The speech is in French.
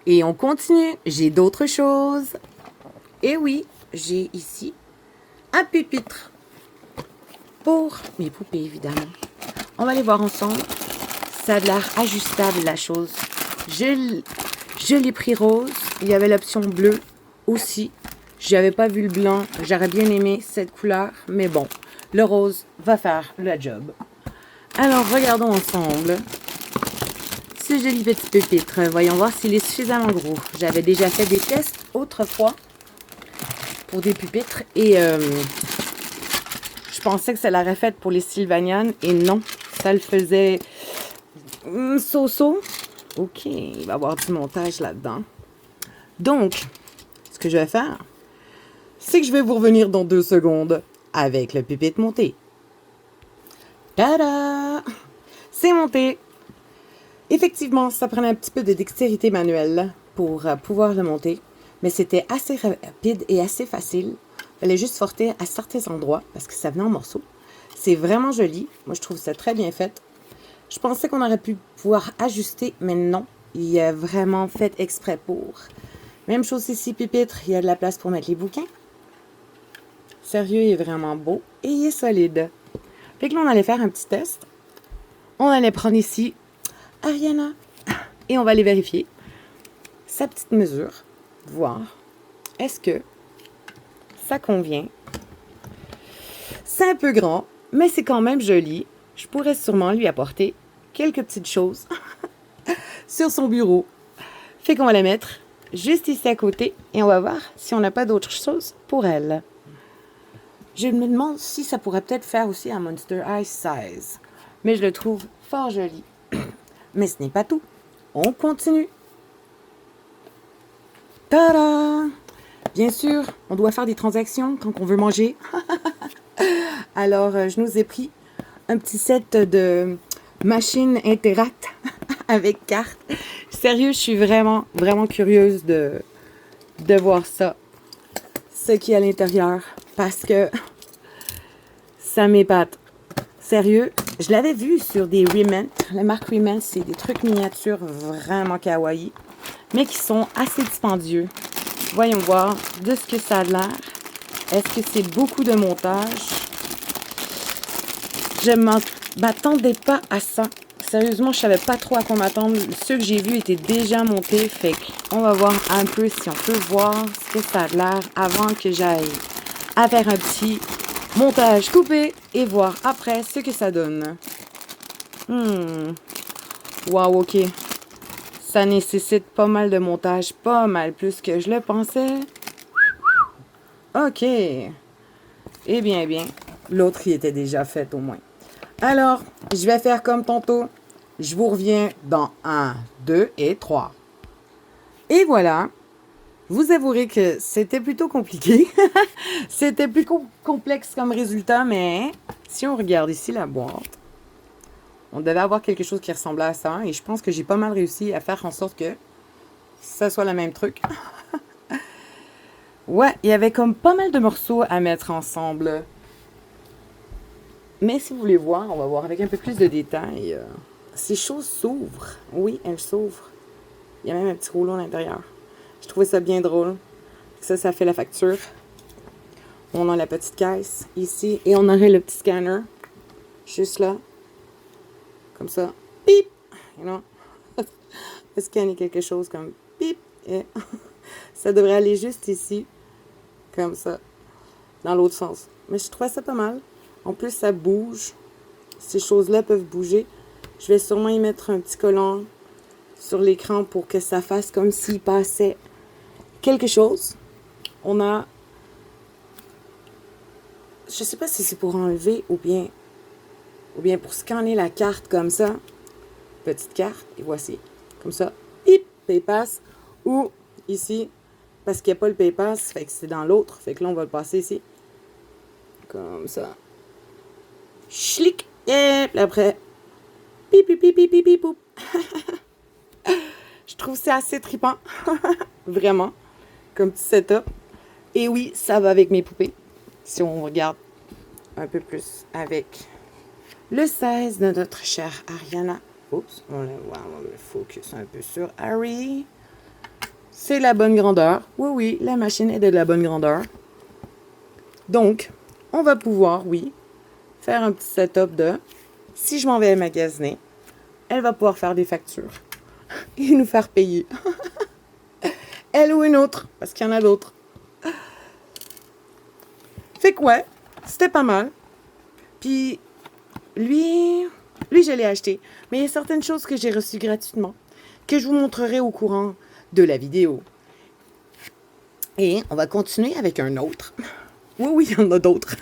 Et on continue. J'ai d'autres choses. Et oui, j'ai ici un pupitre pour mes poupées, évidemment. On va les voir ensemble. Ça a l'air ajustable, la chose. Je l'ai pris rose. Il y avait l'option bleue aussi. Je n'avais pas vu le blanc. J'aurais bien aimé cette couleur. Mais bon, le rose va faire le job. Alors, regardons ensemble ce joli petit pupitre. Voyons voir s'il est suffisamment gros. J'avais déjà fait des tests autrefois pour des pupitres et je pensais que ça l'aurait fait pour les Sylvanian et non, ça le faisait so-so. Ok, il va y avoir du montage là-dedans. Donc, ce que je vais faire, c'est que je vais vous revenir dans 2 secondes avec le pupitre monté. Tada! C'est monté! Effectivement, ça prenait un petit peu de dextérité manuelle pour pouvoir le monter, mais c'était assez rapide et assez facile. Il fallait juste forcer à certains endroits parce que ça venait en morceaux. C'est vraiment joli. Moi, je trouve ça très bien fait. Je pensais qu'on aurait pu pouvoir ajuster, mais non. Il est vraiment fait exprès pour. Même chose ici, pupitre. Il y a de la place pour mettre les bouquins. Sérieux, il est vraiment beau et il est solide. Fait que là, on allait faire un petit test. On allait prendre ici Ariana et on va aller vérifier sa petite mesure. Voir est-ce que ça convient. C'est un peu grand, mais c'est quand même joli. Je pourrais sûrement lui apporter quelques petites choses sur son bureau. Fait qu'on va la mettre juste ici à côté et on va voir si on n'a pas d'autres choses pour elle. Je me demande si ça pourrait peut-être faire aussi un Monster High size. Mais je le trouve fort joli. Mais ce n'est pas tout. On continue. Tada! Bien sûr, on doit faire des transactions quand on veut manger. Alors, je nous ai pris un petit set de machines Interact avec carte. Sérieux, je suis vraiment, vraiment curieuse de voir ça. Ce qui est à l'intérieur. Parce que ça m'épate. Sérieux, je l'avais vu sur des Rement. La marque Rement, c'est des trucs miniatures vraiment kawaii, mais qui sont assez dispendieux. Voyons voir de ce que ça a l'air. Est-ce que c'est beaucoup de montage? Je m'attendais pas à ça. Sérieusement, je savais pas trop à quoi m'attendre. Ceux que j'ai vus étaient déjà montés. Fait qu'on va voir un peu si on peut voir ce que ça a l'air avant que j'aille à faire un petit montage coupé et voir après ce que ça donne. Wow, ok. Ça nécessite pas mal de montage, pas mal plus que je le pensais. Ok. Eh bien, l'autre y était déjà fait au moins. Alors, je vais faire comme tantôt. Je vous reviens dans 1, 2 et 3. Et voilà. Vous avouerez que c'était plutôt compliqué. C'était plus complexe comme résultat, mais si on regarde ici la boîte, on devait avoir quelque chose qui ressemblait à ça. Et je pense que j'ai pas mal réussi à faire en sorte que ça soit le même truc. Ouais, il y avait comme pas mal de morceaux à mettre ensemble. Mais si vous voulez voir, on va voir avec un peu plus de détails. Ces choses s'ouvrent. Oui, elles s'ouvrent. Il y a même un petit rouleau à l'intérieur. Je trouvais ça bien drôle. Ça fait la facture. On a la petite caisse ici. Et on aurait le petit scanner. Juste là. Comme ça. Pip! You know? Scanner quelque chose comme pip. Et ça devrait aller juste ici. Comme ça. Dans l'autre sens. Mais je trouvais ça pas mal. En plus, ça bouge. Ces choses-là peuvent bouger. Je vais sûrement y mettre un petit collant sur l'écran pour que ça fasse comme s'il passait quelque chose. On a... Je sais pas si c'est pour enlever ou bien pour scanner la carte comme ça. Petite carte. Et voici. Comme ça. Hip! PayPass. Ou ici. Parce qu'il n'y a pas le PayPass. Fait que c'est dans l'autre. Fait que là, on va le passer ici. Comme ça. Schlick! Et puis après, pip, pip, pip, pip, pip, pip, poup. Je trouve ça assez trippant. Vraiment. Comme petit setup. Et oui, ça va avec mes poupées. Si on regarde un peu plus avec le 16 de notre chère Ariana. Oups, on va le focus un peu sur Harry. c'est la bonne grandeur. Oui, oui, la machine est de la bonne grandeur. Donc, on va pouvoir, oui, faire un petit setup de, si je m'en vais magasiner, elle va pouvoir faire des factures et nous faire payer. Elle ou une autre, parce qu'il y en a d'autres. Fait que ouais, c'était pas mal. Puis, lui, je l'ai acheté. Mais il y a certaines choses que j'ai reçues gratuitement, que je vous montrerai au courant de la vidéo. Et on va continuer avec un autre. Oui, oui, il y en a d'autres.